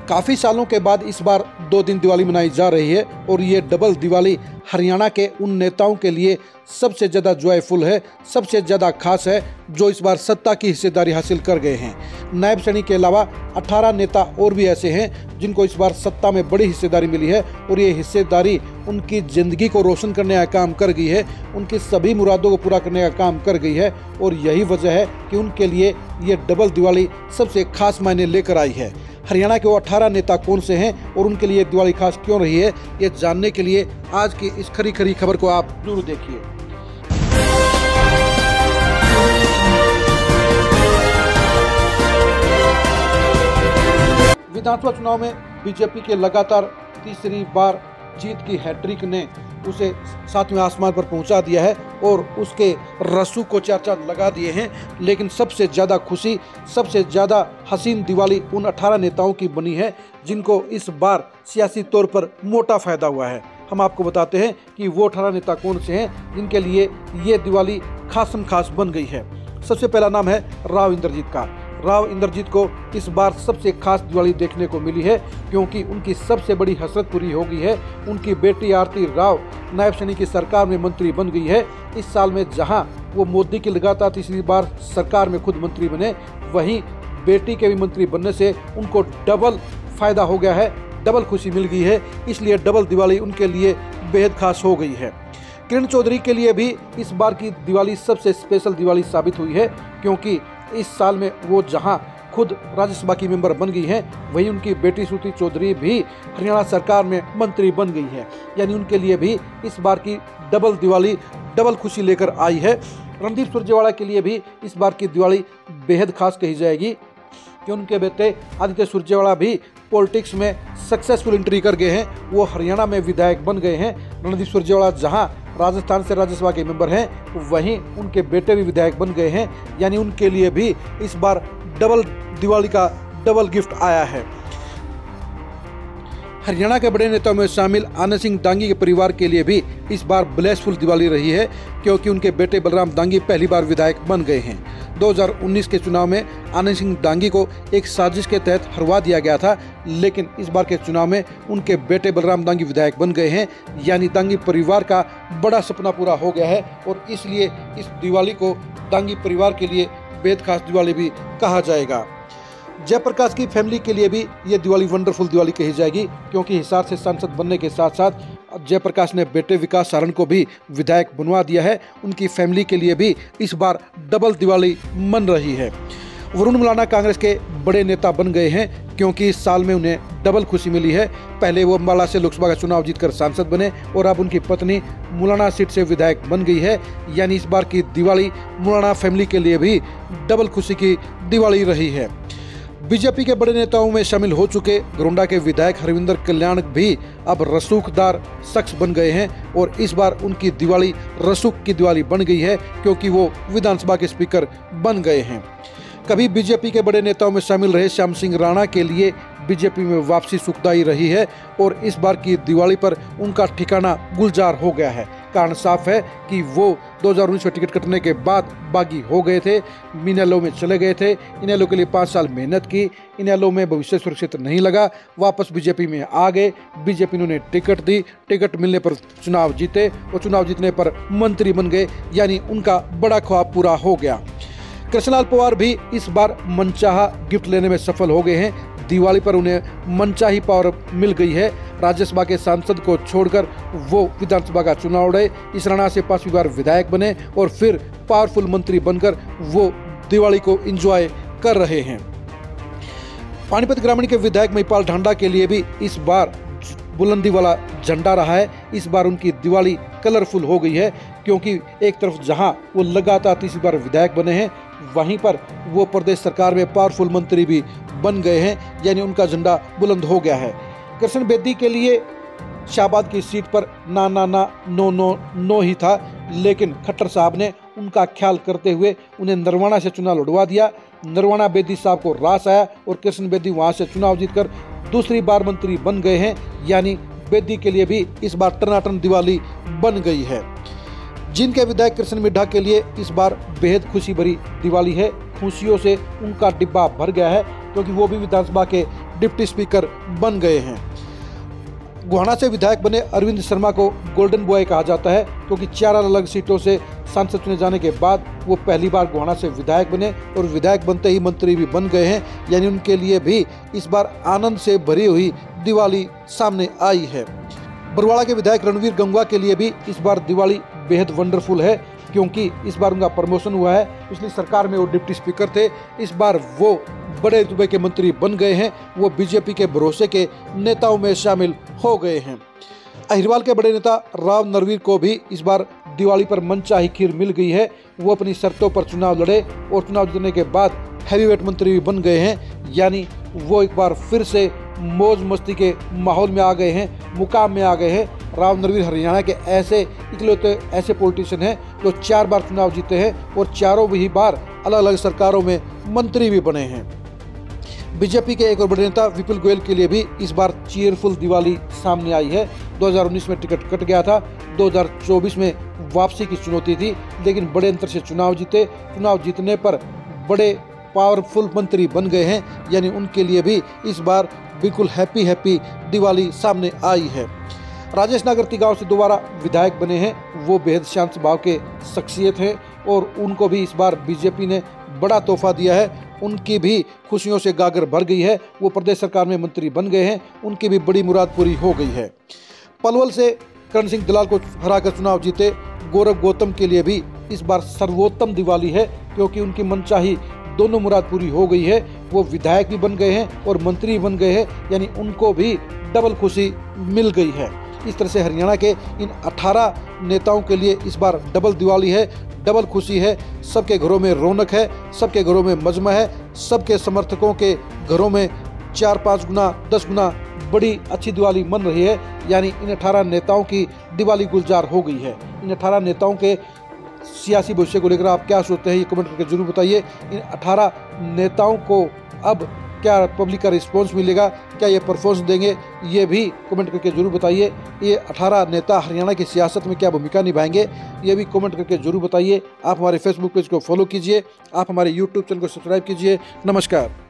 काफ़ी सालों के बाद इस बार 2 दिन दिवाली मनाई जा रही है और ये डबल दिवाली हरियाणा के उन नेताओं के लिए सबसे ज़्यादा जॉयफुल है, सबसे ज़्यादा खास है जो इस बार सत्ता की हिस्सेदारी हासिल कर गए हैं। नायब सैनी के अलावा 18 नेता और भी ऐसे हैं जिनको इस बार सत्ता में बड़ी हिस्सेदारी मिली है और ये हिस्सेदारी उनकी ज़िंदगी को रोशन करने का काम कर गई है, उनकी सभी मुरादों को पूरा करने का काम कर गई है और यही वजह है कि उनके लिए ये डबल दिवाली सबसे खास मायने लेकर आई है। हरियाणा के वो 18 नेता कौन से हैं और उनके लिए दिवाली खास क्यों रही है, ये जानने के लिए आज की इस खरी खरी खबर को आप जरूर देखिए। विधानसभा चुनाव में बीजेपी के लगातार तीसरी बार जीत की हैट्रिक ने उसे 7वें आसमान पर पहुंचा दिया है और उसके रस्सू को 4 चांद लगा दिए हैं। लेकिन सबसे ज़्यादा खुशी, सबसे ज़्यादा हसीन दिवाली उन 18 नेताओं की बनी है जिनको इस बार सियासी तौर पर मोटा फायदा हुआ है। हम आपको बताते हैं कि वो 18 नेता कौन से हैं जिनके लिए ये दिवाली खासम खास बन गई है। सबसे पहला नाम है राव इंद्रजीत का। राव इंद्रजीत को इस बार सबसे खास दिवाली देखने को मिली है क्योंकि उनकी सबसे बड़ी हसरत पूरी हो गई है। उनकी बेटी आरती राव नायब सैनी की सरकार में मंत्री बन गई है। इस साल में जहां वो मोदी की लगातार तीसरी बार सरकार में खुद मंत्री बने, वहीं बेटी के भी मंत्री बनने से उनको डबल फायदा हो गया है, डबल खुशी मिल गई है। इसलिए डबल दिवाली उनके लिए बेहद खास हो गई है। किरण चौधरी के लिए भी इस बार की दिवाली सबसे स्पेशल दिवाली साबित हुई है क्योंकि इस साल में वो जहां खुद राज्यसभा की मेंबर बन गई हैं, वहीं उनकी बेटी श्रुति चौधरी भी हरियाणा सरकार में मंत्री बन गई है। यानी उनके लिए भी इस बार की डबल दिवाली डबल खुशी लेकर आई है। रणदीप सुरजेवाला के लिए भी इस बार की दिवाली बेहद खास कही जाएगी कि उनके बेटे आदित्य सुरजेवाला भी पॉलिटिक्स में सक्सेसफुल एंट्री कर गए हैं। वो हरियाणा में विधायक बन गए हैं। रणदीप सुरजेवाला जहां राजस्थान से राज्यसभा के मेंबर हैं, वहीं उनके बेटे भी विधायक बन गए हैं। यानी उनके लिए भी इस बार डबल दिवाली का डबल गिफ्ट आया है। हरियाणा के बड़े नेताओं में शामिल आनंद सिंह दांगी के परिवार के लिए भी इस बार ब्लेसफुल दिवाली रही है क्योंकि उनके बेटे बलराम दांगी पहली बार विधायक बन गए हैं। 2019 के चुनाव में आनंद सिंह दांगी को एक साजिश के तहत हरवा दिया गया था, लेकिन इस बार के चुनाव में उनके बेटे बलराम दांगी विधायक बन गए हैं। यानी दांगी परिवार का बड़ा सपना पूरा हो गया है और इसलिए इस दिवाली को दांगी परिवार के लिए बेहद खास दिवाली भी कहा जाएगा। जयप्रकाश की फैमिली के लिए भी ये दिवाली वंडरफुल दिवाली कही जाएगी क्योंकि हिसार से सांसद बनने के साथ साथ जयप्रकाश ने बेटे विकास सारण को भी विधायक बनवा दिया है। उनकी फैमिली के लिए भी इस बार डबल दिवाली मन रही है। वरुण मुलाना कांग्रेस के बड़े नेता बन गए हैं क्योंकि इस साल में उन्हें डबल खुशी मिली है। पहले वो अम्बाला से लोकसभा का चुनाव जीतकर सांसद बने और अब उनकी पत्नी मुलाना सीट से विधायक बन गई है। यानी इस बार की दिवाली मुलाना फैमिली के लिए भी डबल खुशी की दिवाली रही है। बीजेपी के बड़े नेताओं में शामिल हो चुके गोंडा के विधायक हरविंदर कल्याण भी अब रसूखदार शख्स बन गए हैं और इस बार उनकी दिवाली रसूख की दिवाली बन गई है क्योंकि वो विधानसभा के स्पीकर बन गए हैं। कभी बीजेपी के बड़े नेताओं में शामिल रहे श्याम सिंह राणा के लिए बीजेपी में वापसी सुखदायी रही है और इस बार की दिवाली पर उनका ठिकाना गुलजार हो गया है। कारण साफ है कि वो 2019 में टिकट कटने के बाद बागी हो गए थे, इनेलो में चले गए थे। इनेलो के लिए 5 साल मेहनत की, इनेलो में भविष्य सुरक्षित नहीं लगा, वापस बीजेपी में आ गए। बीजेपी ने उन्हें टिकट दी, टिकट मिलने पर चुनाव जीते और चुनाव जीतने पर मंत्री बन गए। यानी उनका बड़ा ख्वाब पूरा हो गया। कृष्णलाल पवार भी इस बार मनचाहा गिफ्ट लेने में सफल हो गए हैं। दिवाली पर उन्हें मनचाही पावर मिल गई है। राज्यसभा के सांसद को छोड़कर वो विधानसभा का चुनाव लड़े, इस राणा से 5वीं बार विधायक बने और फिर पावरफुल मंत्री बनकर वो दिवाली को एंजॉय कर रहे हैं। पानीपत ग्रामीण के विधायक महिपाल ढांडा के लिए भी इस बार बुलंदी वाला झंडा रहा है। इस बार उनकी दिवाली कलरफुल हो गई है क्योंकि एक तरफ जहां वो लगातार तीसरी बार विधायक बने हैं, वहीं पर वो प्रदेश सरकार में पावरफुल मंत्री भी बन गए हैं। यानी उनका झंडा बुलंद हो गया है। कृष्ण बेदी के लिए शाहबाद की सीट पर ना ना ना नो नो नो ही था, लेकिन खट्टर साहब ने उनका ख्याल करते हुए उन्हें नरवाना से चुनाव लड़वा दिया। नरवाना बेदी साहब को रास आया और कृष्ण बेदी वहां से चुनाव जीतकर दूसरी बार मंत्री बन गए हैं। यानी बेदी के लिए भी इस बार टनाटन दिवाली बन गई है। जिनके विधायक कृष्ण मिड्ढा के लिए इस बार बेहद खुशी भरी दिवाली है। खुशियों से उनका डिब्बा भर गया है क्योंकि वो भी विधानसभा के डिप्टी स्पीकर बन गए हैं। गोहाना से विधायक बने अरविंद शर्मा को गोल्डन बॉय कहा जाता है, क्योंकि 4 अलग सीटों से सांसद चुने जाने के बाद वो पहली बार गोहाना से विधायक बने और विधायक बनते ही मंत्री भी बन गए हैं। यानी उनके लिए भी इस बार आनंद से भरी हुई दिवाली सामने आई है। बरवाड़ा के विधायक रणवीर गंगवा के लिए भी इस बार दिवाली बेहद वंडरफुल है, क्योंकि इस बार उनका प्रमोशन हुआ है। पिछली सरकार में वो डिप्टी स्पीकर थे, इस बार वो बड़े रुतबे के मंत्री बन गए हैं। वो बीजेपी के भरोसे के नेताओं में शामिल हो गए हैं। अहिरवाल के बड़े नेता राव नरवीर को भी इस बार दिवाली पर मनचाही खीर मिल गई है। वो अपनी शर्तों पर चुनाव लड़े और चुनाव जीतने के बाद हैवीवेट मंत्री भी बन गए हैं। यानी वो एक बार फिर से मौज मस्ती के माहौल में आ गए हैं, मुकाम में आ गए हैं। राव नरवीर हरियाणा के ऐसे इकलौते ऐसे पॉलिटिशियन हैं जो 4 बार चुनाव जीते हैं और चारों भी बार अलग अलग सरकारों में मंत्री भी बने हैं। बीजेपी के एक और बड़े नेता विपुल गोयल के लिए भी इस बार चीयरफुल दिवाली सामने आई है। 2019 में टिकट कट गया था, 2024 में वापसी की चुनौती थी, लेकिन बड़े अंतर से चुनाव जीते। चुनाव जीतने पर बड़े पावरफुल मंत्री बन गए हैं। यानी उनके लिए भी इस बार बिल्कुल हैप्पी दिवाली सामने आई है। राजेश नागरती गांव से दोबारा विधायक बने हैं। वो बेहद शांत स्वभाव के शख्सियत हैं और उनको भी इस बार बीजेपी ने बड़ा तोहफा दिया है। उनकी भी खुशियों से गागर भर गई है। वो प्रदेश सरकार में मंत्री बन गए हैं, उनकी भी बड़ी मुराद पूरी हो गई है। पलवल से करण सिंह दलाल को हराकर चुनाव जीते गौरव गौतम के लिए भी इस बार सर्वोत्तम दिवाली है, क्योंकि उनकी मनचाही दोनों मुराद पूरी हो गई है। वो विधायक भी बन गए हैं और मंत्री बन गए हैं। यानी उनको भी डबल खुशी मिल गई है। इस तरह से हरियाणा के इन 18 नेताओं के लिए इस बार डबल दिवाली है, डबल खुशी है। सबके घरों में रौनक है, सबके घरों में मजमा है, सबके समर्थकों के घरों में 4-5 गुना 10 गुना बड़ी अच्छी दिवाली मन रही है। यानी इन 18 नेताओं की दिवाली गुलजार हो गई है। इन 18 नेताओं के सियासी भविष्य को लेकर आप क्या सोचते हैं, ये कमेंट करके जरूर बताइए। इन 18 नेताओं को अब क्या पब्लिक का रिस्पांस मिलेगा, क्या ये परफॉर्मेंस देंगे, ये भी कमेंट करके जरूर बताइए। ये 18 नेता हरियाणा की सियासत में क्या भूमिका निभाएंगे, ये भी कमेंट करके जरूर बताइए। आप हमारे फेसबुक पेज को फॉलो कीजिए, आप हमारे यूट्यूब चैनल को सब्सक्राइब कीजिए। नमस्कार।